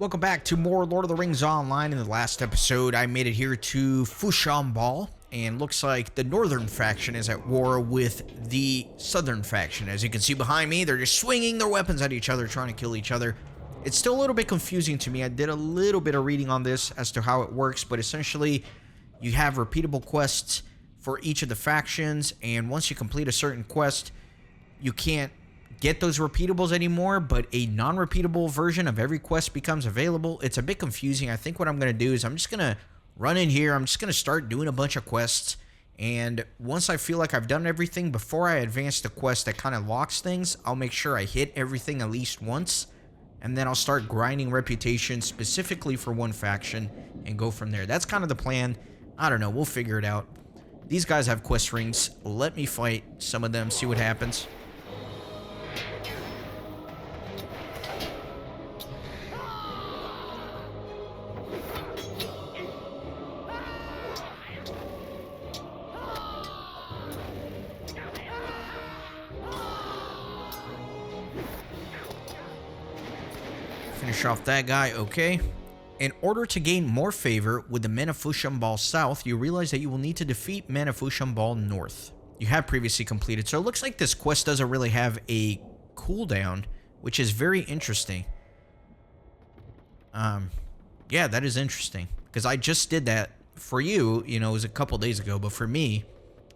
Welcome back to more Lord of the Rings Online. In the last episode, I made it here to Fushaum, and looks like the northern faction is at war with the southern faction. As you can see behind me, they're just swinging their weapons at each other, trying to kill each other. It's still a little bit confusing to me. I did a little bit of reading on this as to how it works, but essentially, you have repeatable quests for each of the factions, and once you complete a certain quest, you can't get those repeatables anymore, but a non-repeatable version of every quest becomes available. It's a bit confusing. I think what I'm going to do is I'm just going to run in here. I'm just going to start doing a bunch of quests, and once I feel like I've done everything, before I advance the quest that kind of locks things, I'll make sure I hit everything at least once, and then I'll start grinding reputation specifically for one faction and go from there. That's kind of the plan. I don't know. We'll figure it out. These guys have quest rings. Let me fight some of them, see what happens. Finish off that guy, okay. In order to gain more favor with the men of Fushaum South, you realize that you will need to defeat men of Fushaum North. You have previously completed, so it looks like this quest doesn't really have a cooldown, which is very interesting. Yeah, that is interesting, because I just did that for you, it was a couple days ago, but for me,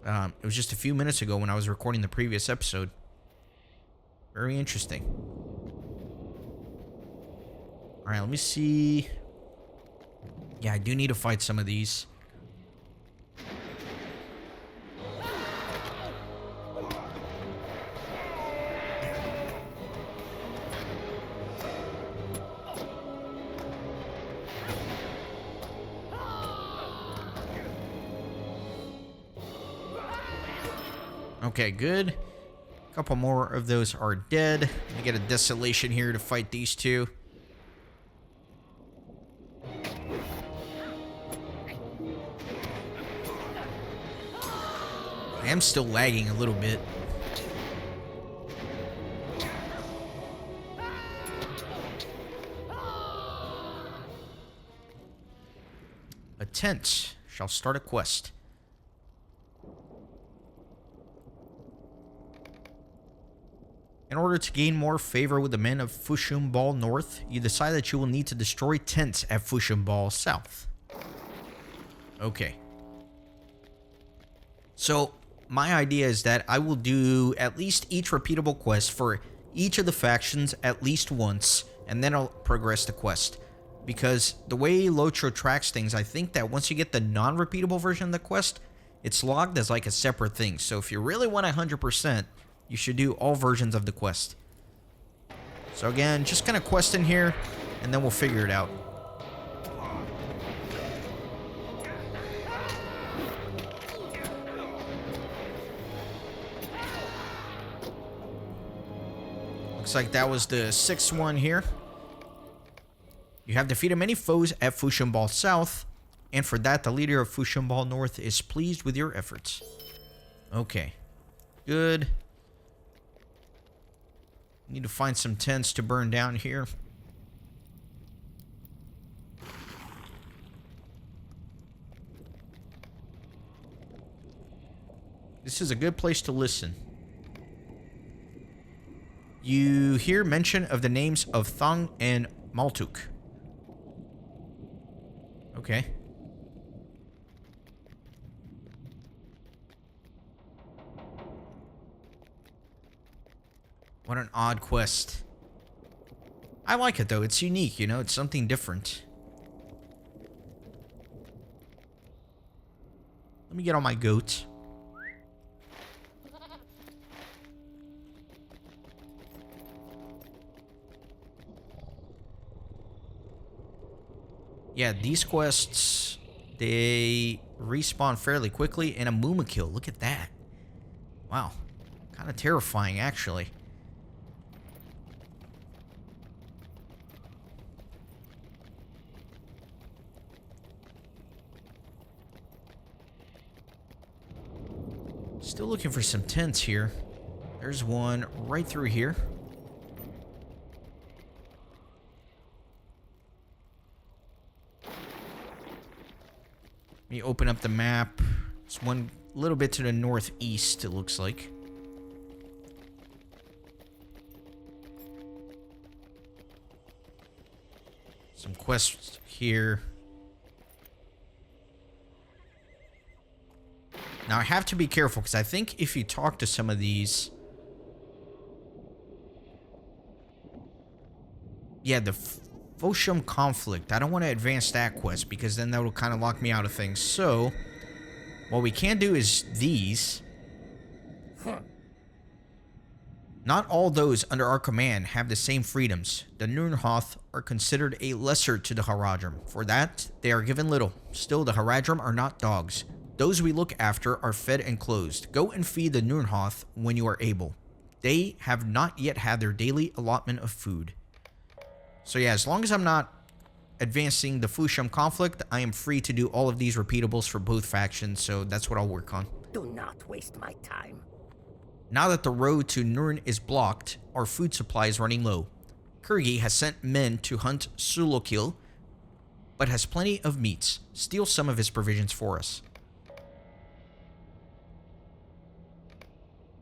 it was just a few minutes ago when I was recording the previous episode. Very interesting. Alright, let me see. Yeah, I do need to fight some of these. Okay, good. A couple more of those are dead. I get a desolation here to fight these two. I am still lagging a little bit. A tent shall start a quest. In order to gain more favor with the men of Fushaum North, you decide that you will need to destroy tents at Fushaum South. Okay. So my idea is that I will do at least each repeatable quest for each of the factions at least once, and then I'll progress the quest. Because the way LOTRO tracks things, I think that once you get the non-repeatable version of the quest, it's logged as like a separate thing. So if you really want 100%, you should do all versions of the quest. So again, just kind of quest in here, and then we'll figure it out. Looks like that was the 6th one here. You have defeated many foes at Fushaum South, and for that, the leader of Fushaum North is pleased with your efforts. Okay. Good. Need to find some tents to burn down here. This is a good place to listen. You hear mention of the names of Thung and Maltuk. Okay. What an odd quest. I like it though, it's unique, it's something different. Let me get on my goat. Yeah, these quests, they respawn fairly quickly, and a Muma kill. Look at that. Wow. Kind of terrifying, actually. Still looking for some tents here. There's one right through here. me open up the map. It's one little bit to the northeast, it looks like. Some quests here. Now, I have to be careful, because I think if you talk to some of these... Yeah, the Fushaum conflict. I don't want to advance that quest, because then that will kind of lock me out of things. So, what we can do is these. Not all those under our command have the same freedoms. The Nirnhoth are considered a lesser to the Haradrim. For that, they are given little. Still, the Haradrim are not dogs. Those we look after are fed and clothed. Go and feed the Nirnhoth when you are able. They have not yet had their daily allotment of food. So yeah, as long as I'm not advancing the Fushaum conflict, I am free to do all of these repeatables for both factions, so that's what I'll work on. Do not waste my time. Now that the road to Nurn is blocked, our food supply is running low. Kurgi has sent men to hunt Sulokil, but has plenty of meats. Steal some of his provisions for us.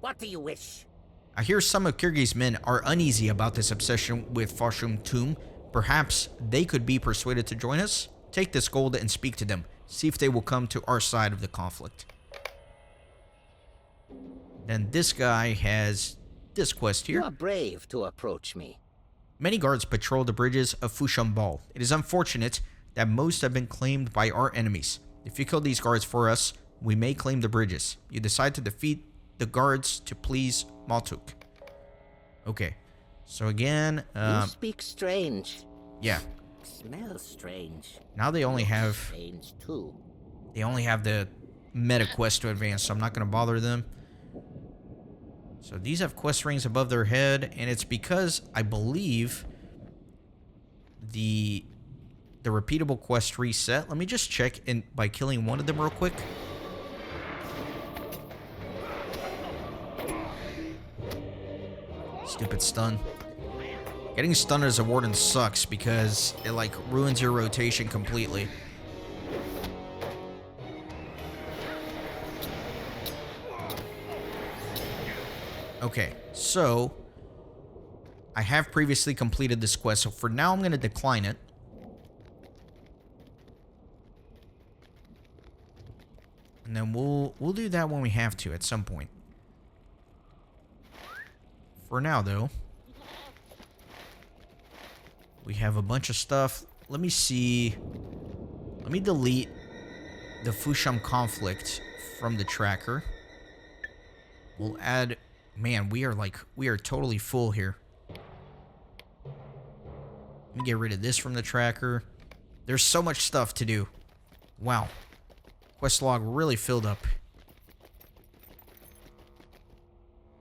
What do you wish? I hear some of Kurgi's men are uneasy about this obsession with Fushaum Tomb. Perhaps they could be persuaded to join us? Take this gold and speak to them. See if they will come to our side of the conflict. Then this guy has this quest here. You are brave to approach me. Many guards patrol the bridges of Fushaum Ball. It is unfortunate that most have been claimed by our enemies. If you kill these guards for us, we may claim the bridges. You decide to defeat the guards to please Maltuk. Okay. So again, you speak strange. Yeah. Smells strange. Now they only have strange too. They only have the meta quest to advance, so I'm not going to bother them. So these have quest rings above their head, and it's because I believe the repeatable quest reset. Let me just check in by killing one of them real quick. Stupid stun. Getting stunned as a warden sucks because it like ruins your rotation completely. Okay, so I have previously completed this quest, so for now I'm going to decline it. And then we'll do that when we have to at some point. For now, though, we have a bunch of stuff. Let me see. Let me delete the Fushaum conflict from the tracker. We'll add... Man, we are totally full here. Let me get rid of this from the tracker. There's so much stuff to do. Wow. Quest log really filled up.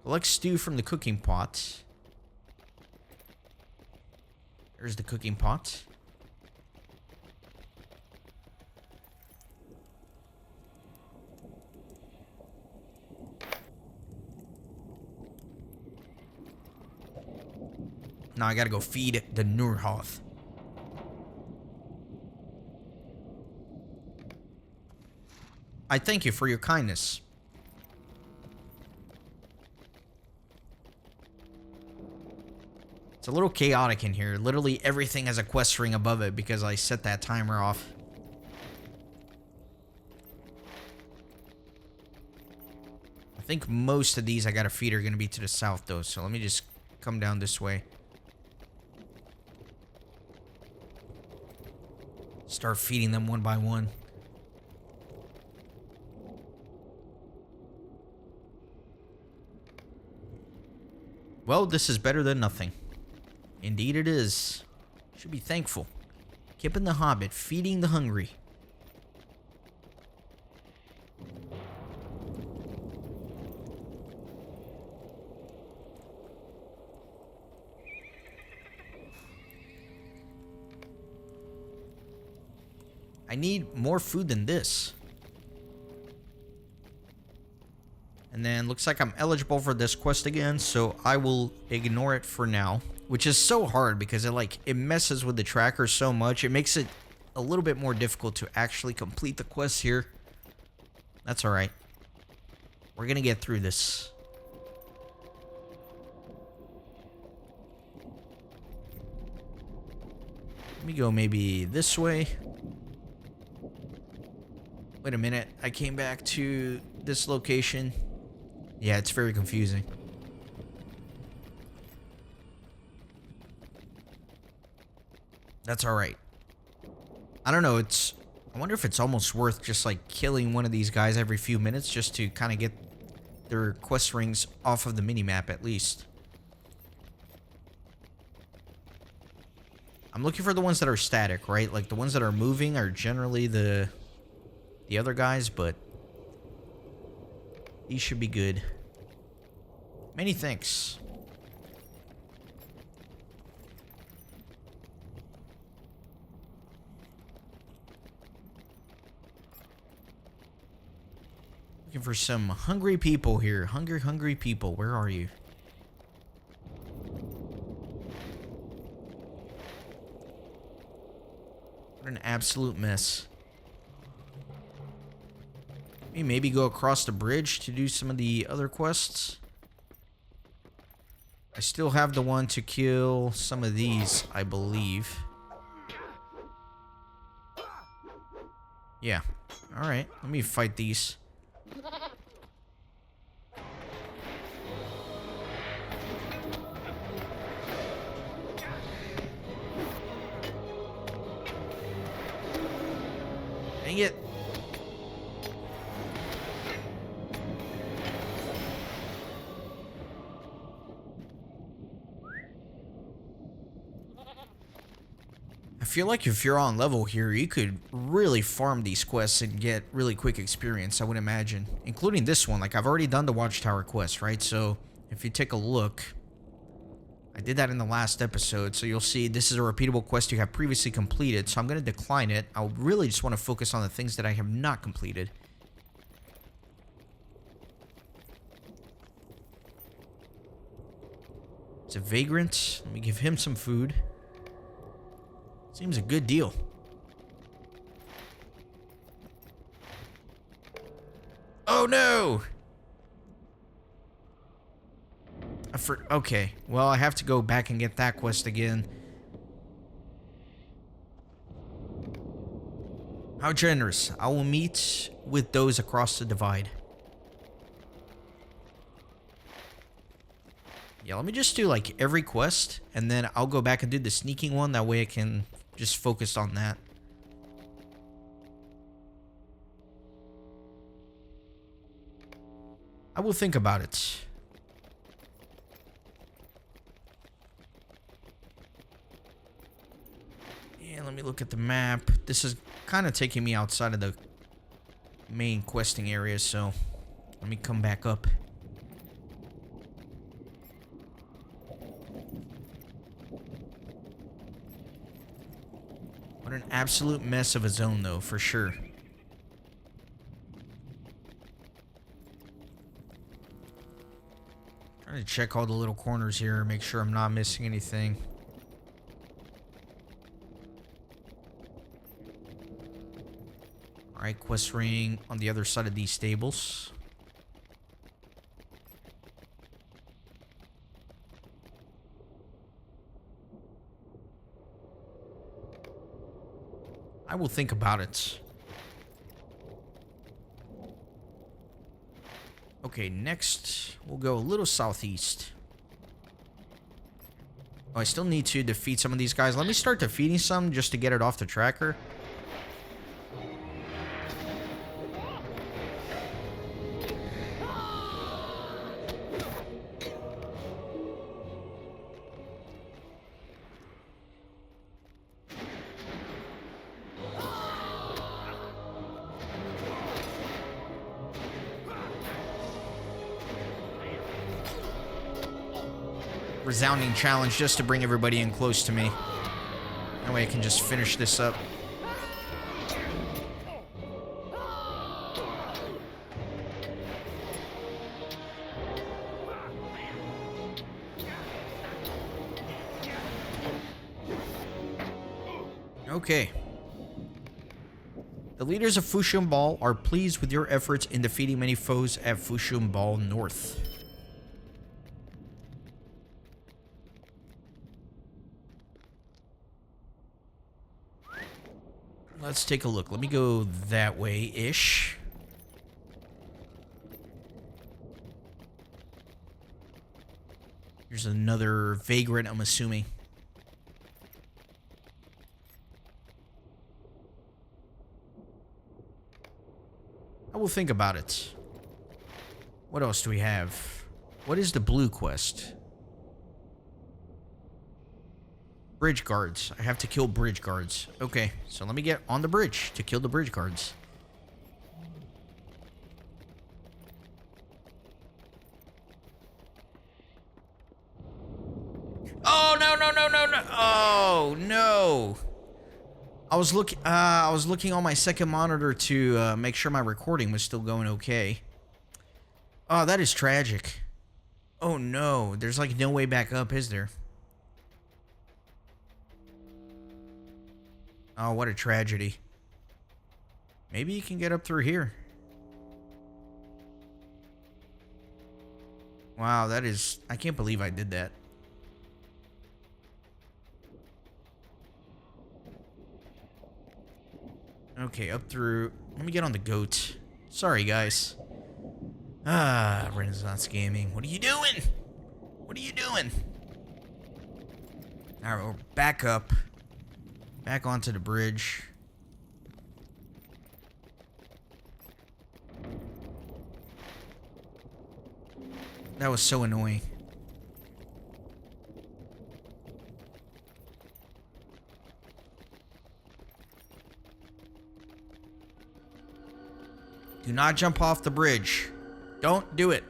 Collect stew from the cooking pot. There's the cooking pot. Now I gotta go feed the Nirnhoth. I thank you for your kindness. It's a little chaotic in here. Literally everything has a quest ring above it because I set that timer off. I think most of these I gotta feed are gonna be to the south though, so let me just come down this way. Start feeding them one by one. Well, this is better than nothing. Indeed it is. Should be thankful. Kipping the Hobbit, feeding the hungry. I need more food than this. And then looks like I'm eligible for this quest again, so I will ignore it for now. Which is so hard because it messes with the tracker so much. It makes it a little bit more difficult to actually complete the quest here. That's alright. We're gonna get through this. Let me go maybe this way. Wait a minute. I came back to this location. Yeah, it's very confusing. That's alright. I don't know, I wonder if it's almost worth just like killing one of these guys every few minutes just to kind of get their quest rings off of the minimap at least. I'm looking for the ones that are static, right? Like the ones that are moving are generally the other guys, but these should be good. Many thanks. Looking for some hungry people here. Hungry people. Where are you? What an absolute mess. Maybe go across the bridge to do some of the other quests. I still have the one to kill some of these, I believe. Yeah. Alright, let me fight these. Dang it. I feel like if you're on level here, you could really farm these quests and get really quick experience, I would imagine. Including this one. Like, I've already done the Watchtower quest, right? So, if you take a look, I did that in the last episode, so you'll see this is a repeatable quest you have previously completed, so I'm going to decline it. I really just want to focus on the things that I have not completed. It's a vagrant. Let me give him some food. Seems a good deal. Oh no! Okay, well, I have to go back and get that quest again. How generous. I will meet with those across the divide. Yeah, let me just do like every quest, and then I'll go back and do the sneaking one. That way I can just focus on that. I will think about it. Yeah, let me look at the map. This is kind of taking me outside of the main questing area, so let me come back up. What an absolute mess of a zone, though, for sure. Trying to check all the little corners here, make sure I'm not missing anything. Alright, quest ring on the other side of these stables. I will think about it. Okay, next we'll go a little southeast. Oh, I still need to defeat some of these guys. Let me start defeating some just to get it off the tracker. Resounding challenge just to bring everybody in close to me. That way I can just finish this up. Okay. The leaders of Fushaum Ball are pleased with your efforts in defeating many foes at Fushaum Ball North. Let's take a look. Let me go that way-ish. Here's another vagrant, I'm assuming. I will think about it. What else do we have? What is the blue quest? Bridge guards. I have to kill bridge guards. Okay, so let me get on the bridge to kill the bridge guards. Oh, no, no, no, no, no. Oh, no. I was looking on my second monitor to make sure my recording was still going okay. Oh, that is tragic. Oh, no. There's like no way back up, is there? Oh, what a tragedy. Maybe you can get up through here. Wow, that is... I can't believe I did that. Okay, up through... Let me get on the goat. Sorry, guys. Ah, Renaissance Gaming. What are you doing? What are you doing? Alright, we're back up. Back onto the bridge. That was so annoying. Do not jump off the bridge. Don't do it.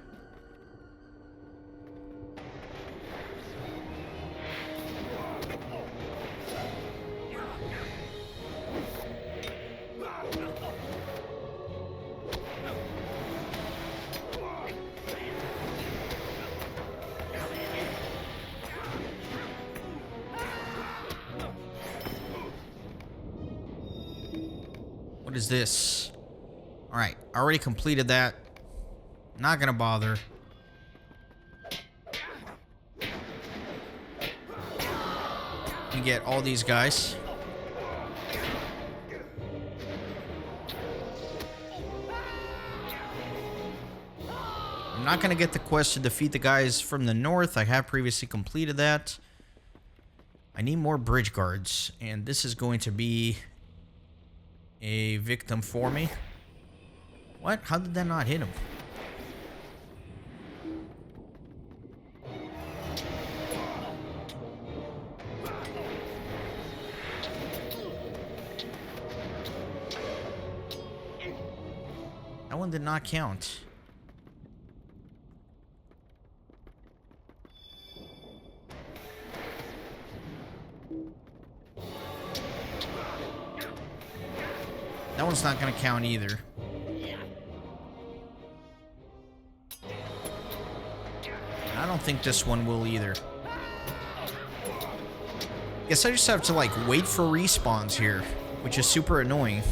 What is this? Alright, I already completed that. Not gonna bother. We get all these guys. I'm not gonna get the quest to defeat the guys from the north. I have previously completed that. I need more bridge guards, and this is going to be a victim for me. What? How did that not hit him? That one did not count. That one's not going to count either. I don't think this one will either. Guess I just have to like wait for respawns here, which is super annoying.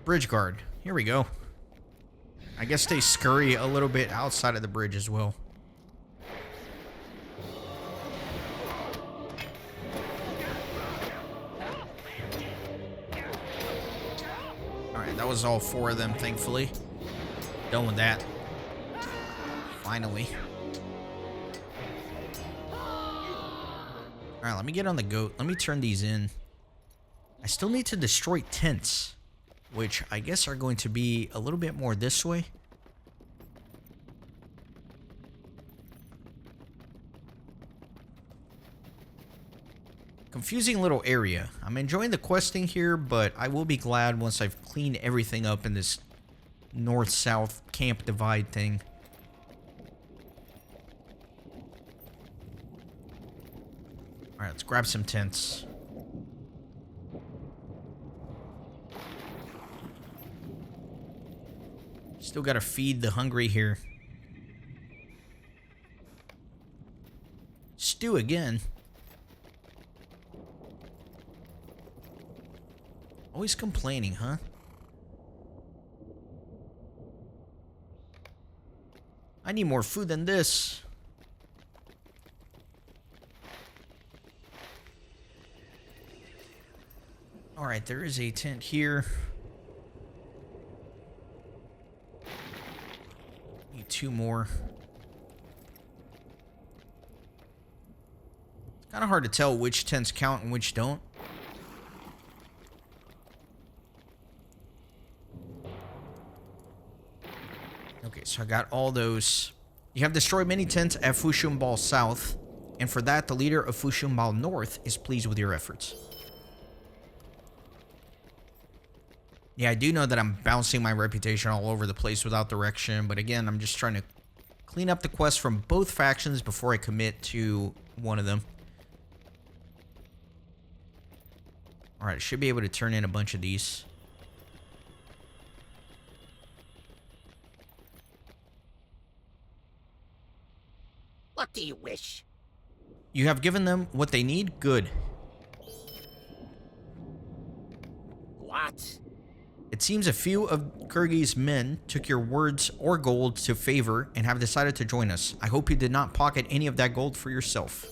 Bridge guard. Here we go. I guess they scurry a little bit outside of the bridge as well. Alright, that was all four of them, thankfully. Done with that. Finally. Alright, let me get on the goat. Let me turn these in. I still need to destroy tents, which I guess are going to be a little bit more this way. Confusing little area. I'm enjoying the questing here, but I will be glad once I've cleaned everything up in this north-south camp divide thing. Alright, let's grab some tents. Still gotta feed the hungry here. Stew again. Always complaining, huh? I need more food than this. Alright, there is a tent here. Need 2 more. It's kind of hard to tell which tents count and which don't. Okay, so I got all those. You have destroyed many tents at Fushaum Ball South, and for that, the leader of Fushaum Ball North is pleased with your efforts. Yeah, I do know that I'm bouncing my reputation all over the place without direction, but again, I'm just trying to clean up the quest from both factions before I commit to one of them. Alright, I should be able to turn in a bunch of these. What do you wish? You have given them what they need? Good. What? It seems a few of Kurgi's men took your words or gold to favor and have decided to join us. I hope you did not pocket any of that gold for yourself.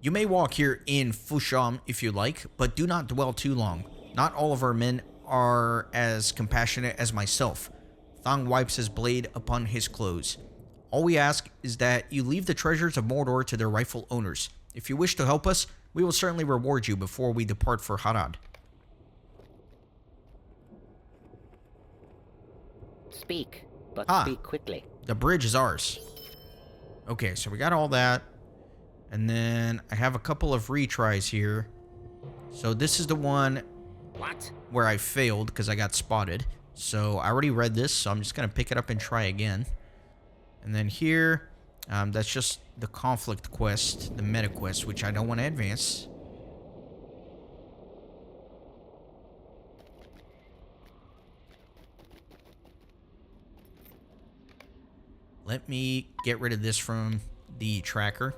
You may walk here in Fushaum if you like, but do not dwell too long. Not all of our men are as compassionate as myself. Thong wipes his blade upon his clothes. All we ask is that you leave the treasures of Mordor to their rightful owners. If you wish to help us, we will certainly reward you before we depart for Harad. Speak, but speak quickly. The bridge is ours. Okay, so we got all that. And then I have a couple of retries here. So this is the one where I failed because I got spotted. So I already read this, so I'm just going to pick it up and try again. And then here, that's just the conflict quest, the meta quest, which I don't want to advance. Let me get rid of this from the tracker.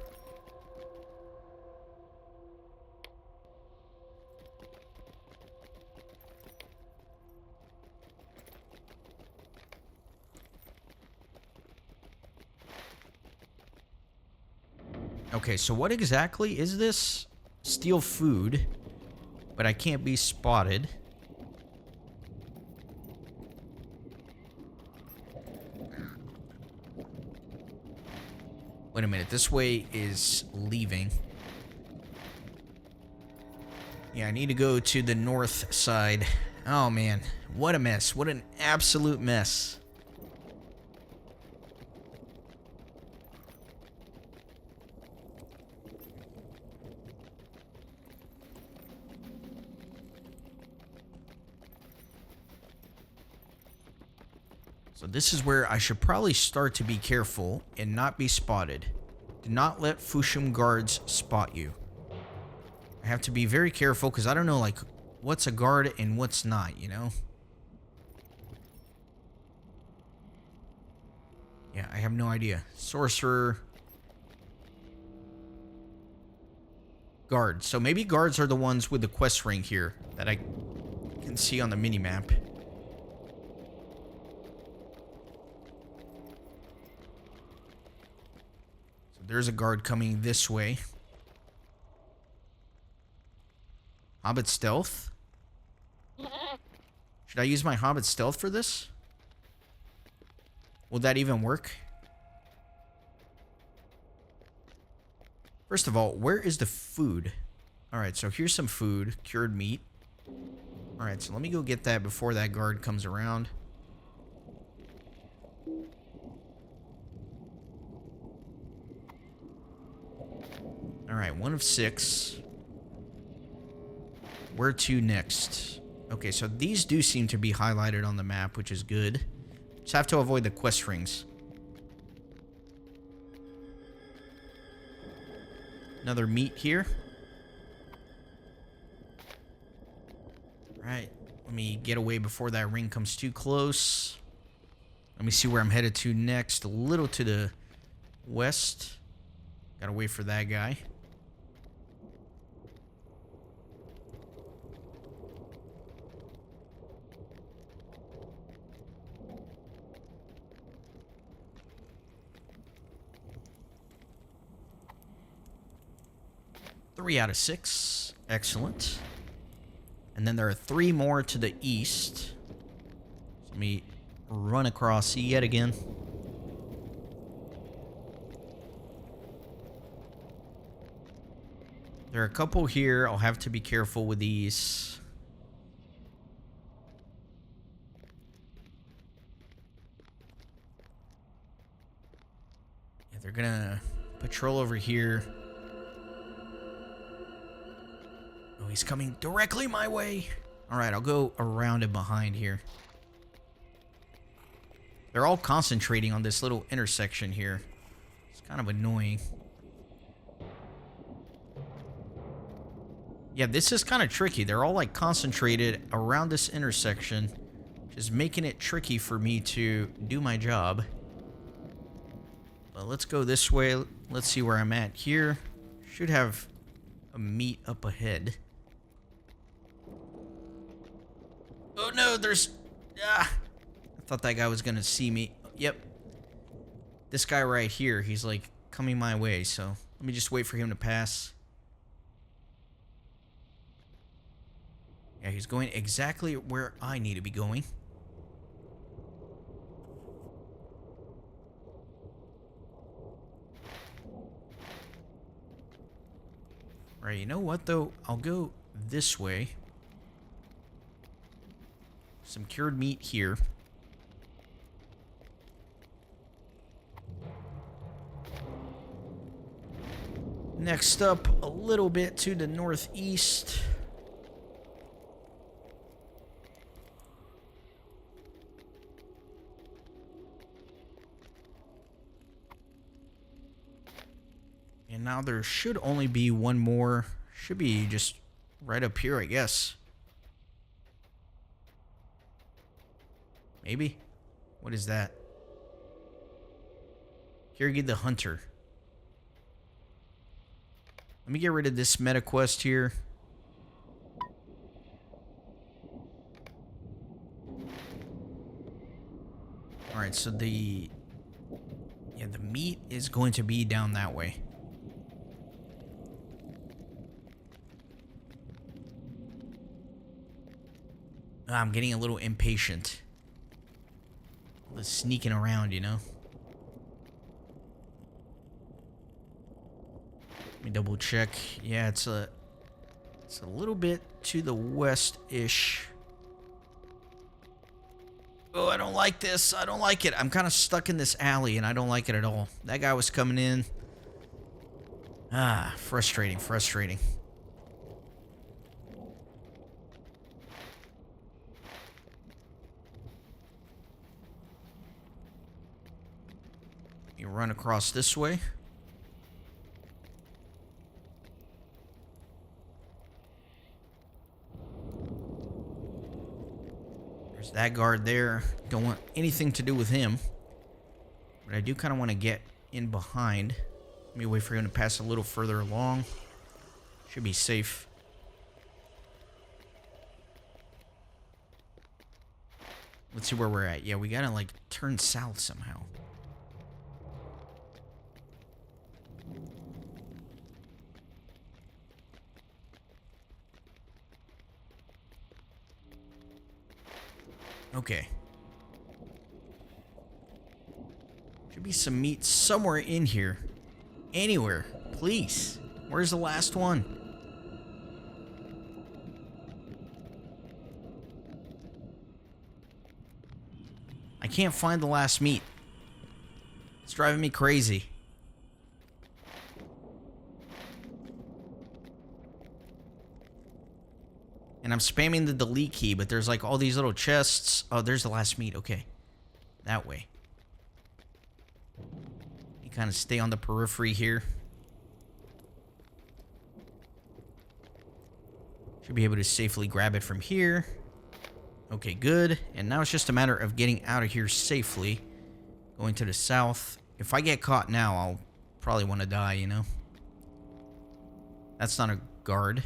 Okay, so what exactly is this? Steal food, but I can't be spotted. Wait a minute, this way is leaving. Yeah, I need to go to the north side. Oh man, what a mess. What an absolute mess. So this is where I should probably start to be careful and not be spotted. Do not let Fushaum guards spot you. I have to be very careful because I don't know, like, what's a guard and what's not, you know? Yeah, I have no idea. Sorcerer. Guard. So maybe guards are the ones with the quest ring here that I can see on the minimap. There's a guard coming this way. Hobbit stealth? Should I use my Hobbit stealth for this? Will that even work? First of all, where is the food? Alright, so here's some food. Cured meat. Alright, so let me go get that before that guard comes around. Alright, 1 of 6. Where to next? Okay, so these do seem to be highlighted on the map, which is good. Just have to avoid the quest rings. Another meat here. Alright, let me get away before that ring comes too close. Let me see where I'm headed to next. A little to the west. Gotta wait for that guy. 3 out of 6. Excellent. And then there are 3 more to the east. So let me run across yet again. There are a couple here. I'll have to be careful with these. Yeah, they're gonna patrol over here. Oh, he's coming directly my way. All right, I'll go around and behind here. They're all concentrating on this little intersection here. It's kind of annoying. Yeah, this is kind of tricky. They're all like concentrated around this intersection, which is making it tricky for me to do my job. But let's go this way. Let's see where I'm at here. Should have a meet up ahead. Oh no, there's... I thought that guy was gonna see me. Yep. This guy right here, he's like coming my way, so let me just wait for him to pass. Yeah, he's going exactly where I need to be going. Alright, you know what though? I'll go this way. Some cured meat here. Next up, a little bit to the northeast. And now there should only be one more. Should be just right up here, I guess. Maybe? What is that? Kirgi the Hunter. Let me get rid of this meta quest here. Alright, so the meat is going to be down that way. I'm getting a little impatient. All this sneaking around, you know? Let me double check. Yeah, it's a little bit to the west-ish. Oh, I don't like this. I don't like it. I'm kind of stuck in this alley, and I don't like it at all. That guy was coming in. Ah, frustrating, frustrating. You run across this way. There's that guard there. Don't want anything to do with him. But I do kind of want to get in behind. Let me wait for him to pass a little further along. Should be safe. Let's see where we're at. Yeah, we gotta like turn south somehow. Okay. Should be some meat somewhere in here. Anywhere. Please. Where's the last one? I can't find the last meat. It's driving me crazy. And I'm spamming the delete key, but there's like all these little chests. Oh, there's the last meat. Okay. That way. You kind of stay on the periphery here. Should be able to safely grab it from here. Okay, good. And now it's just a matter of getting out of here safely. Going to the south. If I get caught now, I'll probably want to die, you know? That's not a guard.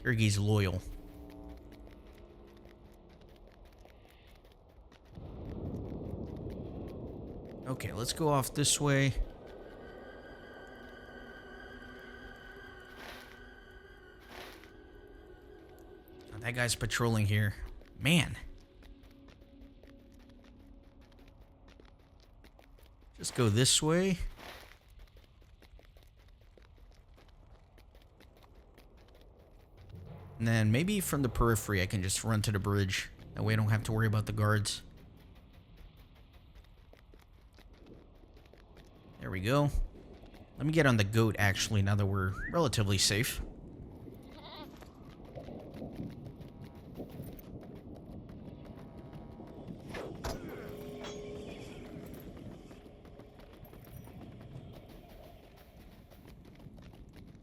Kirgi's loyal. Okay, let's go off this way. That guy's patrolling here. Man. Just go this way. And then maybe from the periphery I can just run to the bridge. That way I don't have to worry about the guards. There we go. Let me get on the goat actually now that we're relatively safe.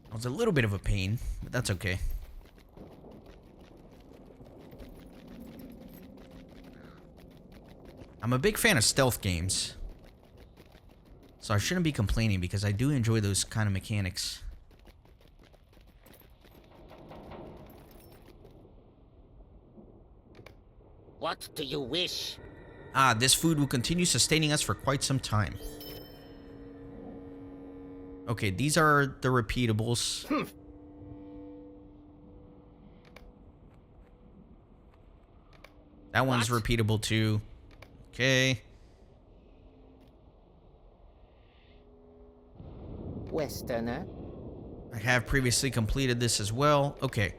It was a little bit of a pain, but that's okay. I'm a big fan of stealth games, so I shouldn't be complaining because I do enjoy those kind of mechanics. What do you wish? Ah, this food will continue sustaining us for quite some time. Okay, these are the repeatables. That one's repeatable too. Okay. Westerner? I have previously completed this as well. Okay.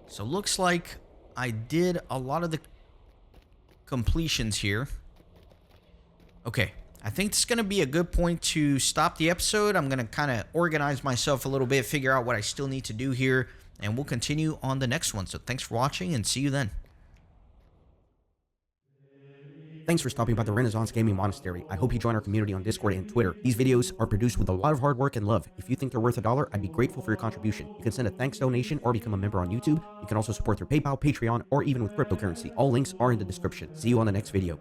So looks like I did a lot of the completions here. Okay. I think this is going to be a good point to stop the episode. I'm going to kind of organize myself a little bit, figure out what I still need to do here, and we'll continue on the next one. So thanks for watching, and see you then. Thanks for stopping by the Renaissance Gaming Monastery. I hope you join our community on Discord and Twitter. These videos are produced with a lot of hard work and love. If you think they're worth $1, I'd be grateful for your contribution. You can send a thanks donation or become a member on YouTube. You can also support through PayPal, Patreon, or even with cryptocurrency. All links are in the description. See you on the next video.